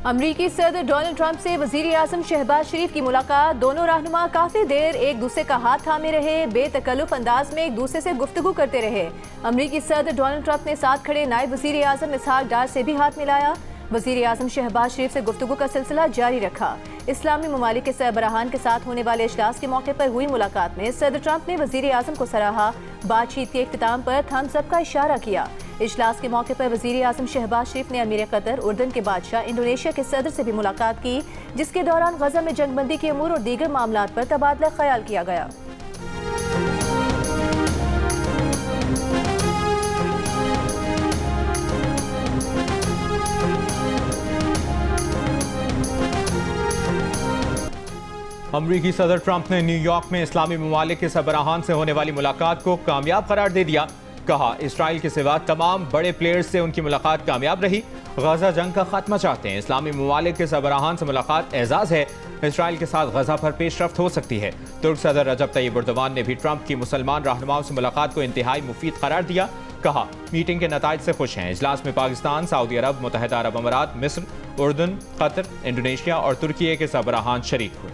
अमरीकी सदर Donald Trump से वजीर आजम शहबाज शरीफ की मुलाकात। दोनों रहनुमा काफी देर एक दूसरे का हाथ थामे रहे, बेतकल्लुफ अंदाज में एक दूसरे से गुफ्तगू करते रहे। अमरीकी सदर डोनाल्ड ट्रंप ने साथ खड़े नायब वजीर आजम इसहाक डार से भी हाथ मिलाया। वजीर आजम शहबाज शरीफ से गुफ्तगू का सिलसिला जारी रखा। इस्लामी ममालिक के सरबराहान के साथ होने वाले इजलास के मौके पर हुई मुलाकात में सदर ट्रंप ने वजीर आजम को सराहा। बातचीत के इख्तिताम पर थम्स अप का इशारा किया। इजलास के मौके पर वजीर आजम शहबाज शरीफ ने अमीर कतर, उर्दन के बादशाह, इंडोनेशिया के सदर से भी मुलाकात की, जिसके दौरान गजा में जंगबंदी के अमूर और दीगर मामलात पर तबादला ख्याल किया गया। अमरीकी सदर ट्रंप ने न्यूयॉर्क में इस्लामी ममालिक के सरबराहान से होने वाली मुलाकात को कामयाब करार दे दिया। कहा, इसराइल के सिवा तमाम बड़े प्लेयर्स से उनकी मुलाकात कामयाब रही। गजा जंग का खात्मा चाहते हैं। इस्लामी ममालिक के सरबराहान से मुलाकात एजाज है। इसराइल के साथ गजा पर पेशरफ्त हो सकती है। तुर्क सदर रजब तैयब एर्दोगान ने भी ट्रंप की मुसलमान रहनुमाओं से मुलाकात को इंतहाई मुफीद करार दिया। कहा, मीटिंग के नताइज से खुश हैं। इजलास में पाकिस्तान, सऊदी अरब, मुत्तहिदा अरब अमारात, मिस्र, उर्दन, कतर, इंडोनेशिया और तुर्की के सरबराहान शरीक हुए।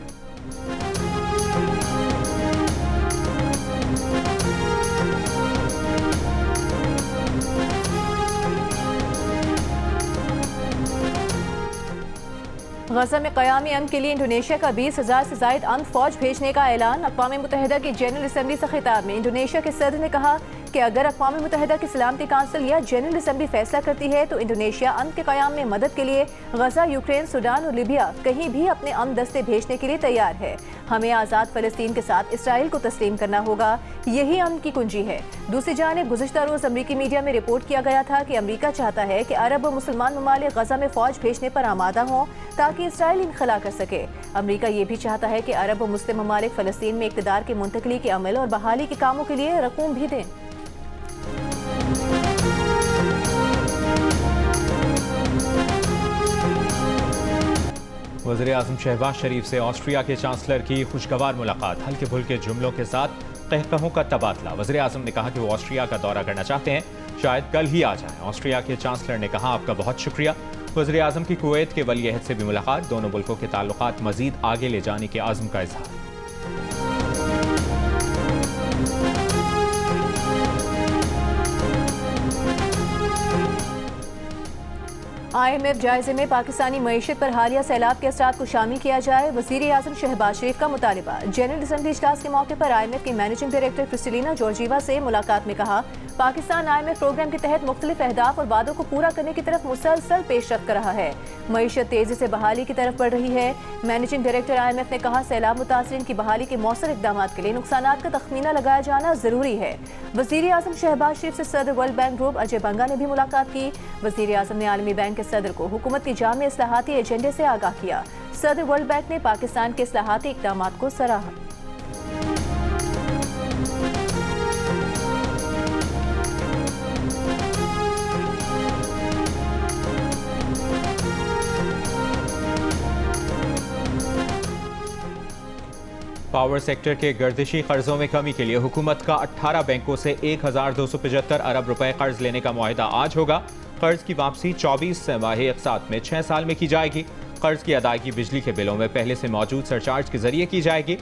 गजा में क़यामी अमन के लिए इंडोनेशिया का 20,000 से ज़ायद अमन फौज भेजने का ऐलान। अक़वाम मुत्तहिदा की जनरल असम्बली से खिताब में इंडोनेशिया के सदर ने कहा कि अगर अक़वाम मुत्तहिदा की सलामती काउंसिल या जनरल असम्बली फैसला करती है तो इंडोनेशिया अमन के क़याम में मदद के लिए गजा, यूक्रेन, सूडान और लीबिया कहीं भी अपने अमन दस्ते भेजने के लिए तैयार है। हमें आज़ाद फ़लस्तीन के साथ इसराइल को तस्लीम करना होगा, यही अमन की कुंजी है। दूसरी जानिब गुज़िश्ता रोज़ अमरीकी मीडिया में रिपोर्ट किया गया था कि अमरीका चाहता है कि अरब और मुसलमान ममालिक गजा में फ़ौज भेजने पर आमादा हों ताकि इसराइल इनखला कर सके। अमरीका ये भी चाहता है कि अरब और मुस्लिम ममालिक फ़लस्तीन में इक़्तिदार की मुंतकली के अमल और बहाली के कामों के लिए रकूम भी दें। वज़ीर आज़म शहबाज शरीफ से ऑस्ट्रिया के चांसलर की खुशगवार मुलाकात। हल्के फुल्के जुमलों के साथ कहकहों का तबादला। वज़ीर आज़म ने कहा कि वो ऑस्ट्रिया का दौरा करना चाहते हैं, शायद कल ही आ जाएं। ऑस्ट्रिया के चांसलर ने कहा, आपका बहुत शुक्रिया। वज़ीर आज़म की कुवैत के वली अहद से भी मुलाकात। दोनों मुल्कों के ताल्लुकात मज़ीद आगे ले जाने के आज़म का इज़हार। IMF जायजे में पाकिस्तानी मईशत पर हालिया सैलाब के असरात को शामिल किया जाए। वज़ीर आज़म शहबाज शरीफ का मुतालिबा। जनरल असम्बली इजलास के मौके पर IMF की मैनेजिंग डायरेक्टर क्रिस्टलिना जॉर्जीवा से मुलाकात में कहा, पाकिस्तान IMF प्रोग्राम के तहत मुख्तलिफ अहदाफ और वादों को पूरा करने की तरफ मुसलसल पेशरफ्त कर रहा है। मईशत तेजी से बहाली की तरफ बढ़ रही है। मैनेजिंग डायरेक्टर IMF ने कहा, सैलाब मुतासरीन की बहाली के मौसर इक़दाम के लिए नुकसानात का तखमीना लगाया जाना जरूरी है। वज़ीर आज़म शहबाज शरीफ से सदर वर्ल्ड बैंक ग्रुप अजय बंगा ने भी मुलाकात की। वज़ीर आज़म ने आलमी बैंक के सदर को हुकूमत की जामी इस्लाहाती एजेंडे से आगाह किया। सदर वर्ल्ड बैंक ने पाकिस्तान के इस्लाहाती इक़दामात को सराहा। पावर सेक्टर के गर्दिशी कर्जों में कमी के लिए हुकूमत का 18 बैंकों से 1,275 अरब रुपए कर्ज लेने का मुआहिदा आज होगा। कर्ज की वापसी 24 तिमाही अक़सात में 6 साल में की जाएगी। कर्ज की अदायगी बिजली के बिलों में पहले से मौजूद सरचार्ज के जरिए की जाएगी।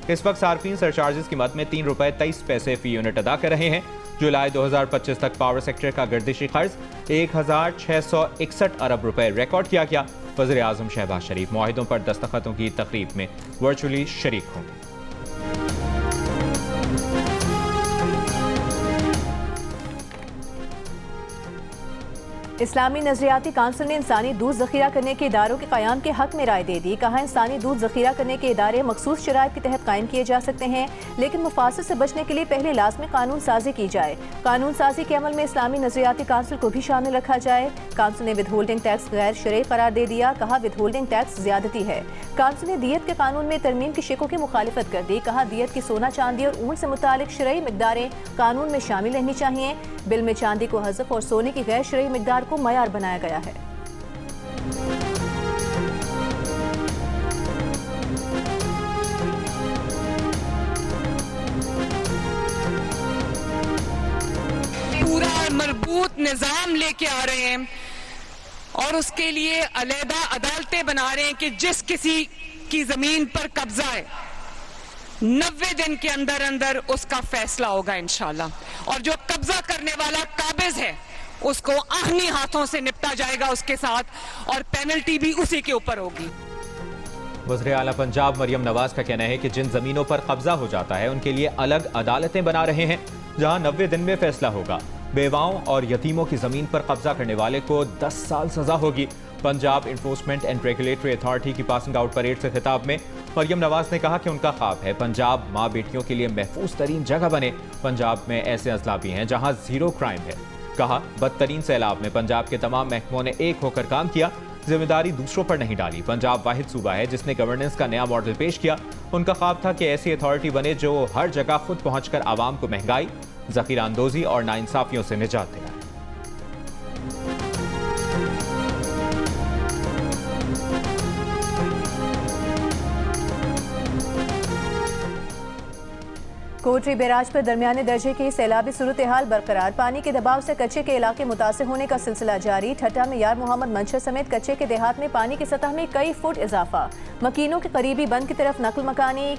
इस वक्त सार्फिन सरचार्जेस की मद में 3 रुपए 23 पैसे फी यूनिट अदा कर रहे हैं। जुलाई 2025 तक पावर सेक्टर का गर्दिशी कर्ज 1,661 अरब रुपए रिकॉर्ड किया गया। वज़ीर आज़म शहबाज शरीफ मुआहिदों पर दस्तखतों की तकरीब में वर्चुअली शरीक होंगे। इस्लामी नजरियाती काउंसिल ने इंसानी दूध जखीरा करने के इदारों के क़याम के हक में राय दे दी। कहा, इंसानी दूध जखीरा करने के इदारे मखसूस शराइत के तहत कायम किए जा सकते हैं, लेकिन मुफासिद से बचने के लिए पहले लाज़मी कानून साजी की जाए। कानून साजी के अमल में इस्लामी नजरियाती काउंसिल को भी शामिल रखा जाए। काउंसिल ने विद होल्डिंग टैक्स गैर शरई करार दे दिया। कहा, विद होल्डिंग टैक्स ज्यादती है। काउंसिल ने दियत के कानून में तरमीम की शिकों की मुखालिफत कर दी। कहा, दियत की सोना, चांदी और ऊँट से मुतालिक शरई मिकदारें कानून में शामिल रहनी चाहिए। बिल में चांदी को हज़फ और सोने की गैर शरई मिकदार को मयार बनाया गया है। पूरा मजबूत निजाम लेके आ रहे हैं और उसके लिए अलहदा अदालतें बना रहे हैं कि जिस किसी की जमीन पर कब्जा है 90 दिन के अंदर अंदर उसका फैसला होगा इंशाल्लाह। और जो कब्जा करने वाला काबिज है उसको आहनी हाथों से निपटा जाएगा उसके साथ, और पेनल्टी भी उसी के ऊपर होगी। वज़ीर आला पंजाब मरियम नवाज का कहना है कि जिन जमीनों पर कब्जा हो जाता है उनके लिए अलग अदालतें बना रहे हैं जहां 90 दिन में फैसला होगा। बेवाओं और यतीमों की जमीन पर कब्जा करने वाले को 10 साल सजा होगी। Punjab enforcement and regulatory authority की पासिंग आउट परेड से खिताब में मरियम नवाज ने कहा कि उनका ख्वाब है पंजाब माँ बेटियों के लिए महफूज तरीन जगह बने। पंजाब में ऐसे अजला भी हैं जहां जीरो क्राइम है। कहा बदतरीन सैलाब में पंजाब के तमाम महकमों ने एक होकर काम किया, जिम्मेदारी दूसरों पर नहीं डाली। पंजाब वाहिद सूबा है जिसने गवर्नेंस का नया मॉडल पेश किया। उनका ख्वाब था कि ऐसी अथॉरिटी बने जो हर जगह खुद पहुंचकर आवाम को महंगाई, जखीरा अंदोजी और नाइंसाफियों से निजात दिलाए। कोटरी बैराज पर दरमियाने दर्जे की सैलाबी सूरत हाल बरकरार। पानी के दबाव से कच्चे के इलाके मुतासिर होने का सिलसिला जारी। ठट्टा में यार मोहम्मद मंशर समेत कच्चे के देहात में पानी की सतह में कई फुट इजाफा। मकीनों के करीबी बंद की तरफ नकल मकानी।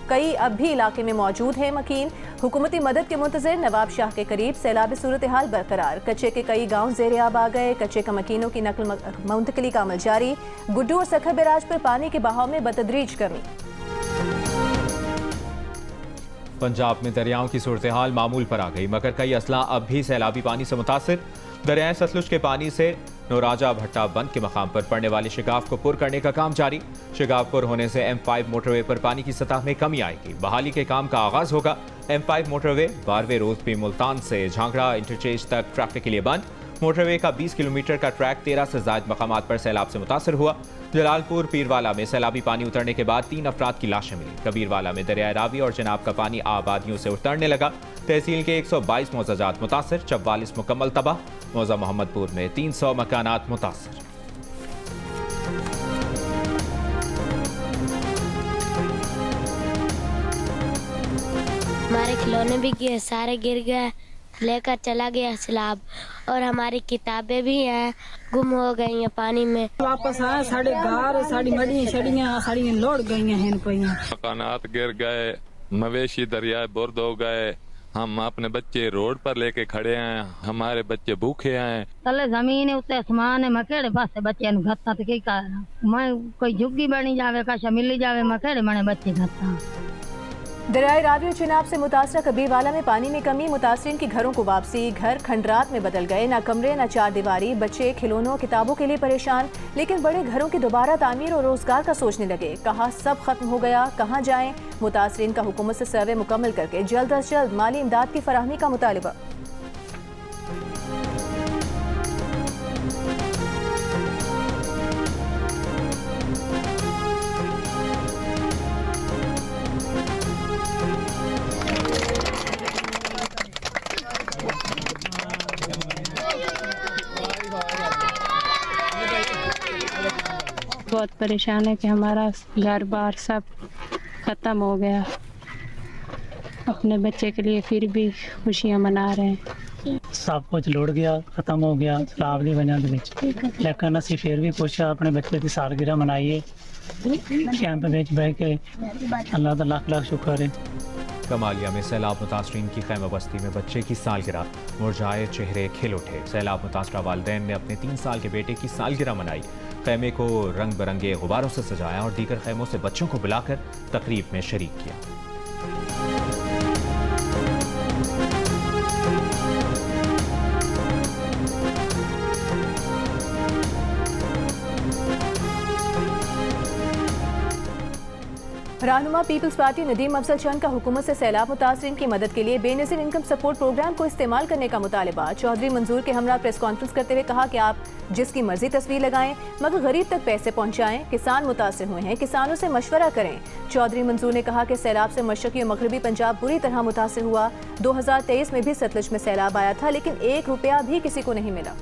कई अब भी इलाके में मौजूद हैं मकीन। हुकूमती मदद के मुंतज़िर नवाब शाह के करीब सैलाबी सूरत हाल बरकरार। कच्चे के कई गाँव ज़ेर आब आ गए। कच्चे का मकीनों की नकल मुंतकली का अमल जारी। गुड्डू और सखर बैराज पर पानी के बहाव में बतदरीज कमी। पंजाब में दरियाओं की सूरत हाल मामूल पर आ गई, मगर कई अजला अब भी सैलाबी पानी से मुतासिर। दरियाए सतलुज के पानी से नौराजा भट्टा बंद के मकाम पर पड़ने वाले शिगाफ को पुर करने का काम जारी। शिगाफ पुर होने से M5 मोटरवे पर पानी की सतह में कमी आएगी। बहाली के काम का आगाज होगा। M5 मोटरवे 12वें रोज भी मुल्तान से झांगड़ा इंटरचेंज तक ट्रैफिक के लिए बंद। मोटरवे का 20 किलोमीटर का ट्रैक 13 से ज्यादा मकामात पर सैलाब से मुतासर हुआ। जलालपुर पीरवाला में सैलाबी पानी उतरने के बाद 3 अफराद की लाशें मिली। कबीरवाला में दरियाए रावी और जनाब का पानी आबादियों से उतरने लगा। तहसील के 122 मौजाजात मुतासर, 44 मुकम्मल तबाह। मौजा मोहम्मदपुर में 300 मकानात मुतासर। हमारे खिलौने भी गिरे, सारे गिर गए, लेकर चला गया सैलाब, और हमारी किताबें भी हैं गुम हो गई हैं पानी में। वापस आए साढ़े घर साड़ी मड़ी छड़ियां साड़ियां लौट गई हैं पईयां। मकानात गिर गए, मवेशी दरियाए बुर्द हो गए। हम अपने बच्चे रोड पर लेके खड़े हैं, हमारे बच्चे भूखे हैं। तले जमीन है उत्ते आसमान है, मैं केड़े पासे बच्चे नु घत्ता ते की करना। मैं कोई झुग्गी बनी जावे काशा मिली जावे, मैं केड़े मने बच्चे घत्ता। दरियाए रावी और चिनाब से मुतासरा कबीरवाला में पानी में कमी। मुतासरीन की घरों को वापसी। घर खंडरात में बदल गए। ना कमरे ना चार दीवारी। बच्चे खिलौनों किताबों के लिए परेशान, लेकिन बड़े घरों की दोबारा तामीर और रोजगार का सोचने लगे। कहा सब खत्म हो गया, कहाँ जाएं। मुतासरीन का हुकूमत से सर्वे मुकम्मल करके जल्द अज जल्द माली इमदाद की फराहमी का मुतालिबा। बहुत परेशान है कि हमारा घर बार सब ख़त्म हो गया। अपने बच्चे के लिए फिर भी खुशियां मना रहे हैं। सब कुछ लुट गया, खत्म हो गया सैलाब की वजह से। लेकिन असी फिर भी कुछ अपने बच्चे की सालगिरह मनाइए कैंप में बह के। अल्लाह का लाख लाख शुक्र है। कमालिया में सैलाब मुतासरीन की खैमा बस्ती में बच्चे की सालगिरह, मुरझाए चेहरे खिल उठे। सैलाब मुतासरा वालिदैन ने अपने 3 साल के बेटे की सालगिरह मनाई। खैमे को रंग बिरंगे गुब्बारों से सजाया और दीगर खैमों से बच्चों को बुलाकर तकरीब में शरीक किया। रहनुमा पीपल्स पार्टी नदीम अफजल चंद का हुकूमत से सैलाब मुतासरीन की मदद के लिए बेनज़ीर इनकम सपोर्ट प्रोग्राम को इस्तेमाल करने का मुतालिबा। चौधरी मंजूर के हमरा प्रेस कॉन्फ्रेंस करते हुए कहा कि आप जिसकी मर्जी तस्वीर लगाएं मगर गरीब तक पैसे पहुंचाएं। किसान मुतासर हुए हैं, किसानों से मशवरा करें। चौधरी मंजूर ने कहा कि सैलाब से मशरकी और मगरबी पंजाब बुरी तरह मुतासर हुआ। 2023 में भी सतलुज में सैलाब आया था, लेकिन 1 रुपया भी किसी को नहीं मिला।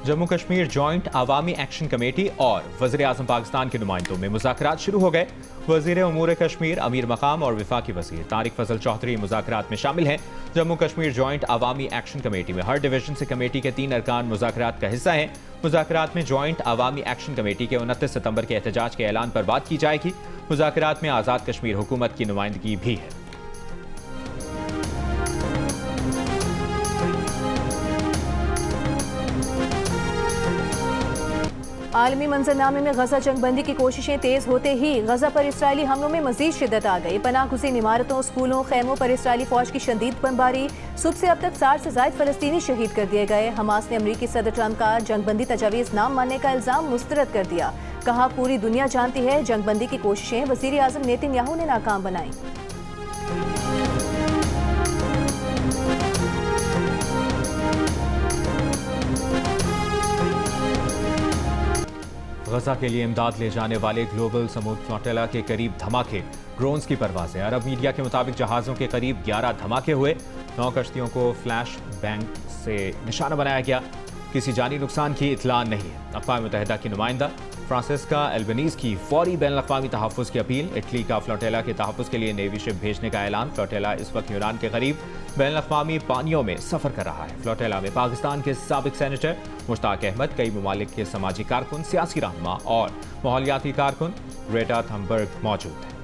जम्मू कश्मीर जॉइंट अवामी एक्शन कमेटी और वज़ीर आज़म पाकिस्तान के नुमाइंदों में मुज़ाकरात शुरू हो गए। वज़ीर उमूर कश्मीर अमीर मकाम और वफाकी वज़ीर तारिक फजल चौधरी मुज़ाकरात में शामिल हैं। जम्मू कश्मीर जॉइंट अवामी एक्शन कमेटी में हर डिवीजन से कमेटी के 3 अरकान मुज़ाकरात का हिस्सा हैं। मुज़ाकरात में जॉइंट अवामी एक्शन कमेटी के 29 सितंबर के एहतजाज के ऐलान पर बात की जाएगी। मुज़ाकरात में आज़ाद कश्मीर हुकूमत की नुमाइंदगी भी है। आलमी मंजरनामे में गजा जंगबंदी की कोशिशें तेज होते ही गजा पर इसराइली हमलों में मजीद शिद्दत आ गई। पनाहगुज़ीन इमारतों, स्कूलों, खैमों पर इसराइली फौज की शदीद बमबारी। सुबह से अब तक 60 से ज़ायद फलस्तीनी शहीद कर दिए गए। हमास ने अमरीकी सदर ट्रंप का जंगबंदी तजावीज़ नाम मानने का इल्ज़ाम मुस्तरद कर दिया। कहा, पूरी दुनिया जानती है जंगबंदी की कोशिशें वज़ीर आज़म नेतन्याहू ने नाकाम बनाई। गजा के लिए इमदाद ले जाने वाले ग्लोबल समूद फ्लोटिला के करीब धमाके, ड्रोन्स की परवाजें। अरब मीडिया के मुताबिक जहाज़ों के करीब 11 धमाके हुए। 9 कश्तियों को फ्लैश बैंग से निशाना बनाया गया। किसी जानी नुकसान की इतला नहीं है। अक़वाम मुत्तहिदा की नुमाइंदा फ्रांसिस्का एल्बनीज़ की फौरी बैनुल-अक़वामी तहफ़्फ़ुज़ की अपील। इटली का फ्लोटिला के तहफ़्फ़ुज़ के लिए नेवी शिप भेजने का ऐलान। फ्लोटिला इस वक्त यूनान के करीब बैनुल-अक़वामी पानियों में सफ़र कर रहा है। फ्लोटिला में पाकिस्तान के साबिक़ सेनेटर मुश्ताक अहमद, कई ममालिक के समाजी कारकुन, सियासी रहनुमा और माहौलियाती कारकुन ग्रेटा थनबर्ग मौजूद हैं।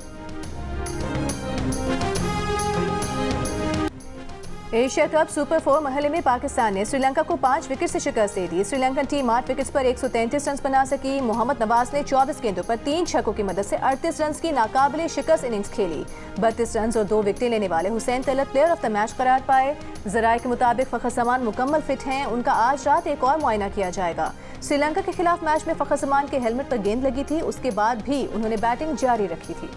एशिया कप सुपर 4 मरहले में पाकिस्तान ने श्रीलंका को 5 विकेट से शिकस्त दे दी। श्रीलंकन टीम 8 विकेट्स पर 133 रन बना सकी। मोहम्मद नवाज ने 24 गेंदों पर 3 छक्कों की मदद से 38 रन की नाकाबिले शिकस्त इनिंग्स खेली। 32 रन और 2 विकेटें लेने वाले Hussain Talat player of the match करार पाए। जराये के मुताबिक फ़खर जमान मुकम्मल फिट हैं। उनका आज रात एक और मुआयना किया जाएगा। श्रीलंका के खिलाफ मैच में फ़खर जमान के हेलमेट पर गेंद लगी थी। उसके बाद भी उन्होंने बैटिंग जारी रखी थी।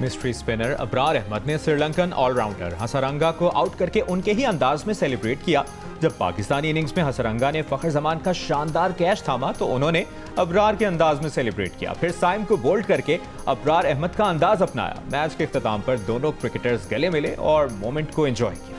मिस्ट्री स्पिनर अबरार अहमद ने श्रीलंकन ऑलराउंडर हसरंगा को आउट करके उनके ही अंदाज में सेलिब्रेट किया। जब पाकिस्तानी इनिंग्स में हसरंगा ने फ़खर जमान का शानदार कैच थामा तो उन्होंने अबरार के अंदाज में सेलिब्रेट किया। फिर साइम को बोल्ड करके अबरार अहमद का अंदाज अपनाया। मैच के इख्तिताम पर दोनों क्रिकेटर्स गले मिले और मोमेंट को एंजॉय किया।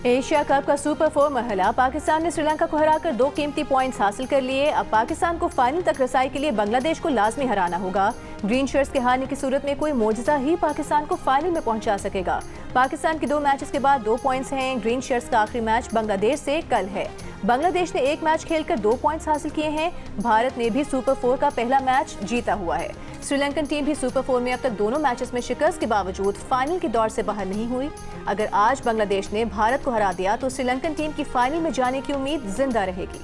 एशिया कप का सुपर 4 मरहला पाकिस्तान ने श्रीलंका को हराकर 2 कीमती पॉइंट्स हासिल कर लिए। अब पाकिस्तान को फाइनल तक रसाई के लिए बांग्लादेश को लाजमी हराना होगा। ग्रीन शर्ट्स के हारने की सूरत में कोई मोजज़ा ही पाकिस्तान को फाइनल में पहुंचा सकेगा। पाकिस्तान के 2 मैचेस के बाद 2 पॉइंट्स हैं। ग्रीन शर्ट्स का आखिरी मैच बांग्लादेश से कल है। बांग्लादेश ने 1 मैच खेलकर 2 पॉइंट्स हासिल किए हैं। भारत ने भी सुपर 4 का पहला मैच जीता हुआ है। श्रीलंकन टीम भी सुपर 4 में अब तक दोनों मैचेस में शिकस्त के बावजूद फाइनल के दौर से बाहर नहीं हुई। अगर आज बांग्लादेश ने भारत को हरा दिया तो श्रीलंकन टीम की फाइनल में जाने की उम्मीद जिंदा रहेगी।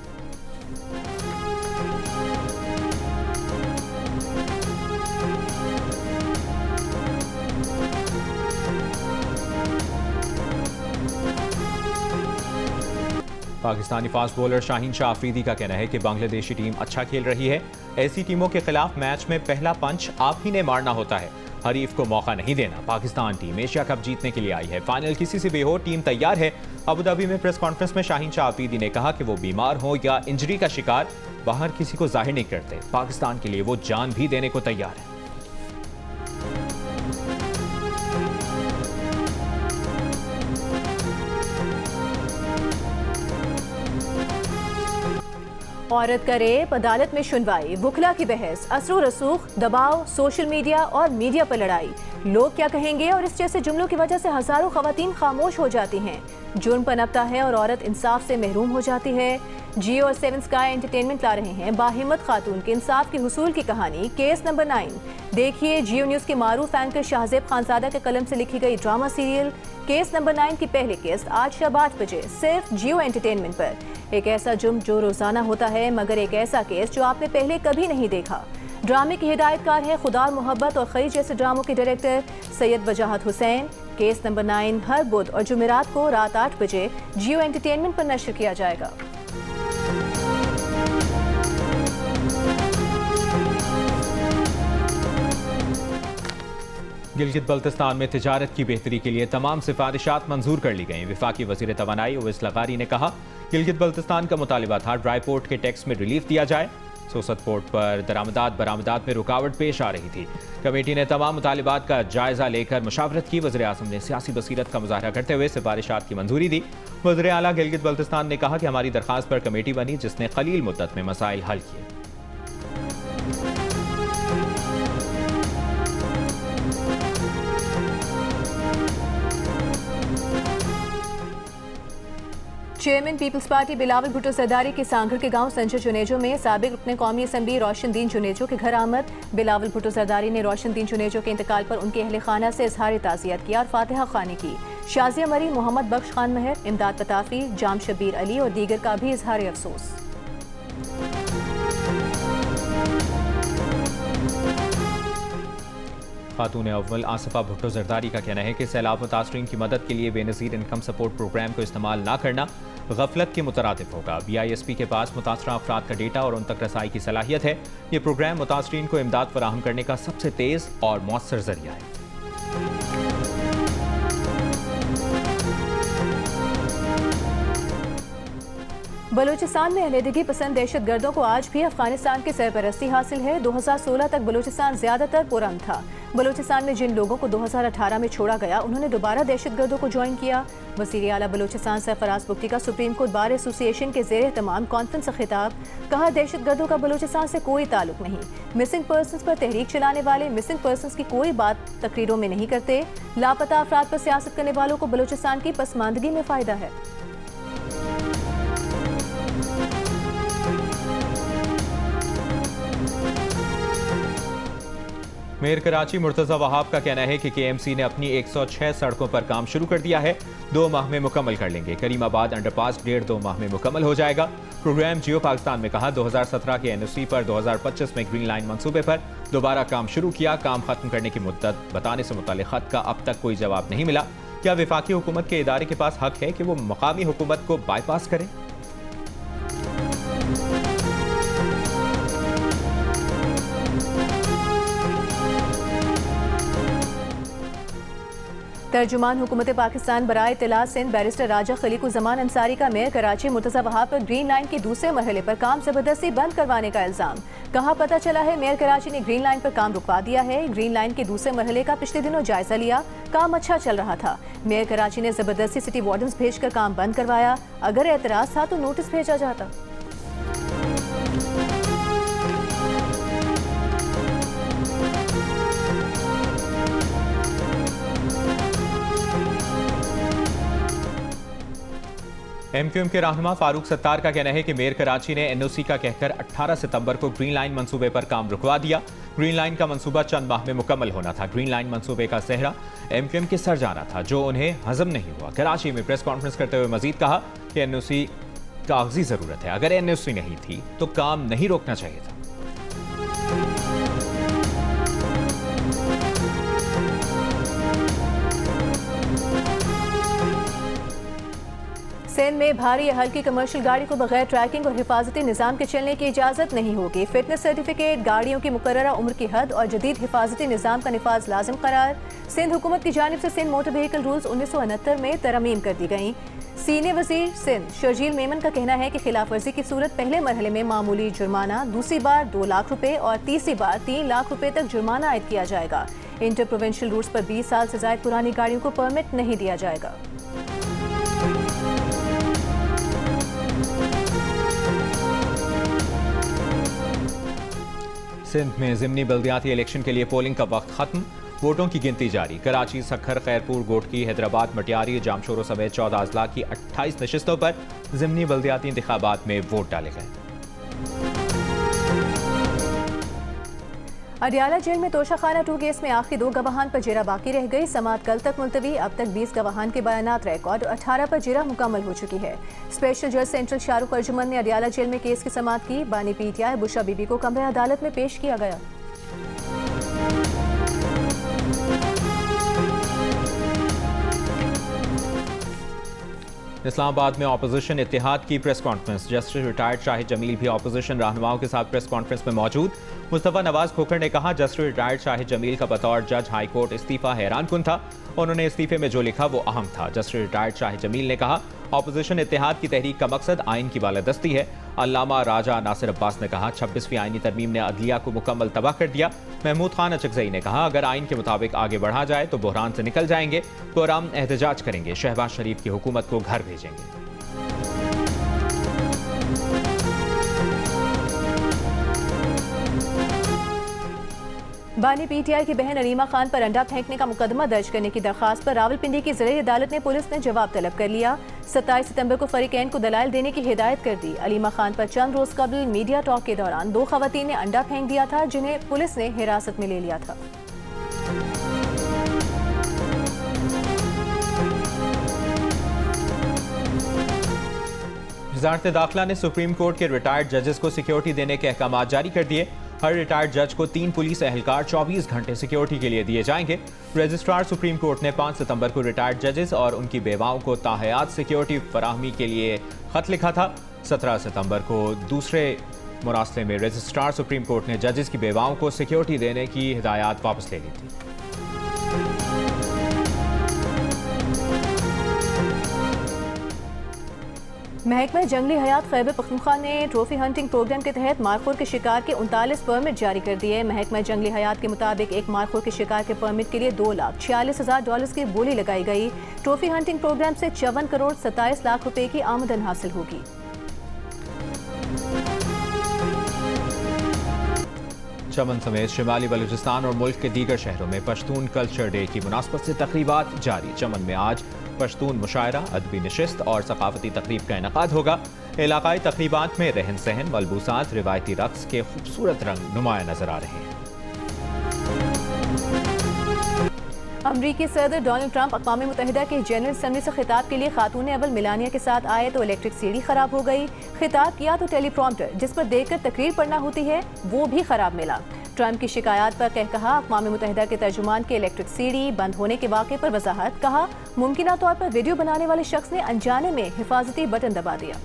पाकिस्तानी फास्ट बॉलर शाहीन शाह अफरीदी का कहना है कि बांग्लादेशी टीम अच्छा खेल रही है। ऐसी टीमों के खिलाफ मैच में पहला पंच आप ही ने मारना होता है, हरीफ को मौका नहीं देना। पाकिस्तान टीम एशिया कप जीतने के लिए आई है। फाइनल किसी से भी हो, टीम तैयार है। अबू धाबी में प्रेस कॉन्फ्रेंस में शाहीन शाह अफरीदी ने कहा कि वो बीमार हो या इंजरी का शिकार, बाहर किसी को जाहिर नहीं करते। पाकिस्तान के लिए वो जान भी देने को तैयार है। औरत का रेप, अदालत में सुनवाई, वुकला की बहस, असरो रसूख, दबाव, सोशल मीडिया और मीडिया पर लड़ाई। लोग क्या कहेंगे और इस जैसे जुमलों की वजह से हजारों खवातीन खामोश हो जाती हैं। जुर्म पनपता है और औरत इंसाफ से महरूम हो जाती है। जियो और 7 स्काई एंटरटेनमेंट ला रहे हैं बाहिम्मत खातून के इंसाफ के हुसूल की कहानी, केस नंबर 9। देखिए जियो न्यूज़ के मारूफ एंकर शाहजेब खानजादा के कलम से लिखी गई ड्रामा सीरियल केस नंबर 9 की पहली किस्त आज शाम 8 बजे सिर्फ जियो एंटरटेनमेंट पर। एक ऐसा जुर्म जो रोजाना होता है, मगर एक ऐसा केस जो आपने पहले कभी नहीं देखा। ड्रामे के हिदायतकार हैं खुदा और मोहब्बत और खई जैसे ड्रामों के डायरेक्टर सैयद वजाहत हुसैन। केस नंबर 9 हर बुध और जुमेरात को रात 8 बजे जियो एंटरटेनमेंट पर नश्र किया जाएगा। गिलगित बल्तिस्तान में तिजारत की बेहतरी के लिए तमाम सिफारिशात मंजूर कर ली गईं। वफाकी वज़ीर तवानाई उवैस लगारी ने कहा गिलगित बल्तिस्तान का मुतालिबा था ड्राई पोर्ट के टैक्स में रिलीफ दिया जाए। सोसत पोर्ट पर दरामदात बरामदात में रुकावट पेश आ रही थी। कमेटी ने तमाम मुतालिबात का जायजा लेकर मशावरत की। वज़ीर आज़म ने सियासी बसीरत का मुजाहरा करते हुए सिफारिशात की मंजूरी दी। वज़ीर आला गिलगित बल्तिस्तान ने कहा कि हमारी दरख्वास्त पर कमेटी बनी जिसने कलील मुद्दत में मसाइल हल किए। Chairman peoples party Bilawal Bhutto Zardari के सांगड़ के गांव संजय जुनेजो में साबिक रुकने कौमी असम्बली रोशनदीन जुनेजो के घर आमद। बिलावल भुट्टो सरदारी ने रोशनदीन जुनेजो के इंतकाल पर उनके अहले खाना से इजहार ताज़ियत किया और फातिहा खानी की। शाजिया मरी, मोहम्मद बख्श खान महर, इमदाद पताफी, जाम शबीर अली और दीगर का भी इजहार अफसोस। खातून अव्वल आसिफा भुट्टो जरदारी का कहना है कि सैलाब मुतासरीन की मदद के लिए बेनज़ीर इनकम सपोर्ट प्रोग्राम को इस्तेमाल ना करना गफलत के मुतरादिफ होगा। BISP के पास मुतासरा अफराद का डेटा और उन तक रसाई की सलाहियत है। ये प्रोग्राम मुतासरीन को इमदाद फराहम करने का सबसे तेज़ और मौसर जरिया है। बलूचिस्तान में अलहदगी पसंद दहशत गर्दों को आज भी अफगानिस्तान की सरपरस्ती हासिल है। 2016 तक बलूचिस्तान ज्यादातर पुरअमन था। बलूचिस्तान में जिन लोगों को 2018 में छोड़ा गया उन्होंने दोबारा दहशत गर्दों को ज्वाइन किया। वज़ीर आला बलूचिस्तान सरफराज बुख्ती का सुप्रीम कोर्ट बार एसोसिएशन के ज़ेर एहतमाम कॉन्फ्रेंस से खिताब। कहा दहशत गर्दों का बलूचिस्तान से कोई ताल्लुक नहीं। मिसिंग पर्सनस पर तहरीक चलाने वाले मिसिंग पर्सनस की कोई बात तकरीरों में नहीं करते। लापता अफराद पर सियासत करने वालों को बलूचिस्तान की पसमानदगी में फ़ायदा है। मेयर कराची मुर्तज़ा वहाब का कहना है कि KMC ने अपनी 106 सड़कों पर काम शुरू कर दिया है। 2 माह में मुकम्मल कर लेंगे। करीमाबाद अंडरपास 1.5-2 माह में मुकम्मल हो जाएगा। प्रोग्राम जियो पाकिस्तान में कहा 2017 के NOC पर 2025 में ग्रीन लाइन मंसूबे पर दोबारा काम शुरू किया। काम खत्म करने की मुद्दत बताने से मुताल्लिक़ खत का अब तक कोई जवाब नहीं मिला। क्या वफाकी हुकूमत के इदारे के पास हक है कि वो मकामी हुकूमत को बाईपास करें? तर्जुमान हुकूमत पाकिस्तान बराए इत्तला सिंध बैरिस्टर राजा खलीकुज़्ज़मान अंसारी का मेयर कराची मुर्तज़ा वहाब पर ग्रीन लाइन के दूसरे मरहले पर काम जबरदस्ती बंद करवाने का इल्जाम। कहा पता चला है मेयर कराची ने ग्रीन लाइन पर काम रुकवा दिया है। ग्रीन लाइन के दूसरे मरहले का पिछले दिनों जायजा लिया। काम अच्छा चल रहा था। मेयर कराची ने जबरदस्ती सिटी वार्डन्स भेजकर काम बंद करवाया। अगर एतराज था तो नोटिस भेजा जाता। MQM के रहनुमा फारूक सत्तार का कहना है कि मेयर कराची ने NOC का कहकर 18 सितंबर को ग्रीन लाइन मंसूबे पर काम रुकवा दिया। ग्रीन लाइन का मंसूबा चंद माह में मुकम्मल होना था। ग्रीन लाइन मंसूबे का सेहरा MQM के सर जाना था जो उन्हें हजम नहीं हुआ। कराची में प्रेस कॉन्फ्रेंस करते हुए मजीद कहा कि NOC कागजी जरूरत है। अगर NOC नहीं थी तो काम नहीं रोकना चाहिए था। सिंध में भारी या हल्की कमर्शियल गाड़ी को बगैर ट्रैकिंग और हिफाजती निज़ाम के चलने की इजाज़त नहीं होगी। फिटनेस सर्टिफिकेट, गाड़ियों की मुकर्ररा उम्र की हद और जदीद हिफाजती निज़ाम का निफाज लाजिम करार। सिंध हुकूमत की जानिब से सिंध मोटर व्हीकल रूल्स 1969 में तरमीम कर दी गई। सीनियर वजीर सिंध शर्जील मेमन का कहना है कि खिलाफ वर्जी की सूरत पहले मरहले में मामूली जुर्माना, दूसरी बार 2 लाख रुपए और तीसरी बार 3 लाख रुपए तक जुर्माना आयद किया जाएगा। इंटर प्रोविंशियल रूट्स पर 20 साल से ज्यादा पुरानी गाड़ियों को परमिट नहीं दिया जाएगा। सिंध में ज़िमनी बल्दियाती इलेक्शन के लिए पोलिंग का वक्त खत्म। वोटों की गिनती जारी। कराची, सखर, खैरपुर, गोटकी, हैदराबाद, मटियारी, जामशोरो समेत 14 अजला की 28 नशिस्तों पर ज़िमनी बल्दियाती इंतखाबात में वोट डाले गए। अडियाला जेल में तोशाखाना 2 केस में आखिरी 2 गवाहान पर जेरा बाकी रह गई। समाअत कल तक मुलतवी। अब तक 20 गवाहान के बयानात रिकॉर्ड और 18 पर जेरा मुकम्मल हो चुकी है। स्पेशल जज सेंट्रल शाहरुख अर्जुमन ने अडियाला जेल में केस की समाअत की। बानी PTI बुशरा बीबी को कमरे अदालत में पेश किया गया। इस्लामाबाद में अपोजिशन इत्तेहाद की press conference. Justice retired Shahid Jamil भी अपोजिशन रहनुमाओं के साथ प्रेस कॉन्फ्रेंस में मौजूद। मुस्तफा नवाज खोखर ने कहा, जस्टिस रिटायर्ड शाहिद जमील का बतौर जज हाई कोर्ट इस्तीफा हैरानकुन था। उन्होंने इस्तीफे में जो लिखा वो अहम था। जस्टिस रिटायर्ड शाहिद जमील ने कहा, अपोजिशन इत्तेहाद की तहरीक का मकसद आइन की बालादस्ती है। अल्लामा राजा नासिर अब्बास ने कहा, 26वीं आईनी तरमीम ने अदलिया को मुकम्मल तबाह कर दिया। महमूद खान अचकजई ने कहा, अगर आइन के मुताबिक आगे बढ़ा जाए तो बहरान से निकल जाएंगे, पुरअमन एहतजाज करेंगे, शहबाज शरीफ की हुकूमत को घर भेजेंगे। बानी पीटीआई की बहन अलीमा खान पर अंडा फेंकने का मुकदमा दर्ज करने की दरखास्त पर रावलपिंडी की जिला अदालत ने पुलिस ने जवाब तलब कर लिया। 27 सितंबर को फरीकैन को दलाइल देने की हिदायत कर दी। अलीमा खान पर चंद रोज कबल मीडिया टॉक के दौरान 2 खवातीन ने अंडा फेंक दिया था, जिन्हें पुलिस ने हिरासत में ले लिया था। वज़ारत दाखिला ने सुप्रीम कोर्ट के रिटायर्ड जजेस को सिक्योरिटी देने के अहकाम जारी कर दिए। हर रिटायर्ड जज को 3 पुलिस एहलकार 24 घंटे सिक्योरिटी के लिए दिए जाएंगे। रजिस्ट्रार सुप्रीम कोर्ट ने 5 सितंबर को रिटायर्ड जजेस और उनकी बेवाओं को ताहयात सिक्योरिटी फराहमी के लिए खत लिखा था। 17 सितंबर को दूसरे मुरासले में रजिस्ट्रार सुप्रीम कोर्ट ने जजेस की बेवाओं को सिक्योरिटी देने की हिदायत वापस ले ली थी। महकमा जंगली हयात खैबर पख्तूनख्वा ने ट्रॉफी हंटिंग प्रोग्राम के तहत मारखोर के शिकार के 39 परमिट जारी कर दिए। महकमा जंगली हयात के मुताबिक एक मारखोर के शिकार के परमिट के लिए $2,46,000 की बोली लगाई गई। ट्रॉफी हंटिंग प्रोग्राम से 54 करोड़ 27 लाख रुपए की आमदन हासिल होगी। चमन समेत शिमाली बलूचिस्तान और मुल्क के दीगर शहरों में पश्तून कल्चर डे की मुनासबत से तकरीबात जारी। चमन में आज पश्तून मुशायरा, अदबी नशिस्त और सकाफती तकरीब का इनेकाद होगा। इलाकाई तकरीबात में रहन सहन, मलबूसात, रिवायती रक्स के खूबसूरत रंग नुमाया नजर आ रहे हैं। अमरीकी सदर डोनाल्ड ट्रंप अक़वाम मुत्तहिदा के जनरल असम्बली से खिताब के लिए खातून अव्वल मिलानिया के साथ आए तो इलेक्ट्रिक सीढ़ी खराब हो गई। खिताब किया तो टेलीप्रॉम्प्टर जिस पर देखकर तकरीर पढ़ना होती है वो भी खराब मिला। ट्रंप की शिकायत पर कहा अक़वाम मुत्तहिदा के तर्जुमान के इलेक्ट्रिक सीढ़ी बंद होने के वाक़े पर वजाहत। कहा मुमकिना तौर पर वीडियो बनाने वाले शख्स ने अनजाने में हिफाजती बटन दबा दिया।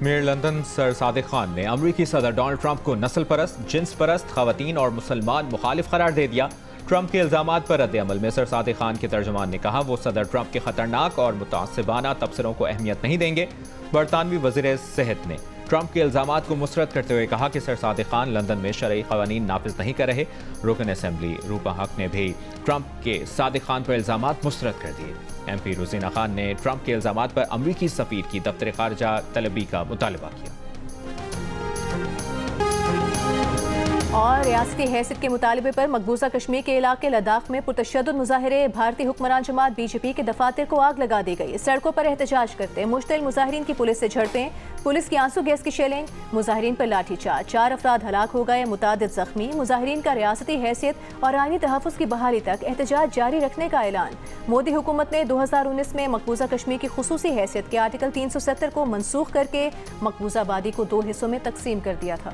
Mayor London sir Sadiq Khan ने अमरीकी सदर डोनाल्ड ट्रंप को नस्ल परस्त, जिन्स परस्त, खवातीन और मुसलमान मुखालिफ करार दे दिया। ट्रंप के इल्जामात पर रद्द-ए-अमल में सर सादिक खान के तर्जुमान ने कहा वो सदर ट्रंप के खतरनाक और मुतासिबाना तबसरों को अहमियत नहीं देंगे। बरतानवी वज़ीर सेहत ने ट्रंप के इल्जामात को मुस्तरद करते हुए कहा कि सर सादिक खान लंदन में शरई क़वानीन नाफिज नहीं कर रहे। रुकन असेंबली रूपा हक ने भी ट्रंप के सादिक खान पर इल्जामात मुस्तरद कर दिए। MP रुजीना खान ने ट्रंप के इल्जामात पर अमरीकी सफ़ीर की दफ्तर ख़ारजा तलबी का मुतालबा किया। और रियासती हैसियत के मुतालबे पर मकबूजा कश्मीर के इलाके लद्दाख में पुरतशद्दुद मुजाहिरे, भारतीय हुक्मरान जमात BJP के दफातर को आग लगा दी गई। सड़कों पर एहतजाज करते मुश्तिल मुजाहिरीन की पुलिस से झड़पें, पुलिस की आंसू गैस की शेलिंग, मुजाहिरीन पर लाठीचार्ज, 4 अफराद हलाक हो गए, मुतादिद जख्मी। मुजाहिरीन का रियासती हैसियत और आईनी तहफ़्फ़ुज़ की बहाली तक एहतजाज जारी रखने का ऐलान। मोदी हुकूमत ने 2019 में मकबूजा कश्मीर की खुसूसी हैसियत के आर्टिकल 370 को मनसूख करके मकबूजा आबादी को 2 हिस्सों में तकसीम कर दिया था।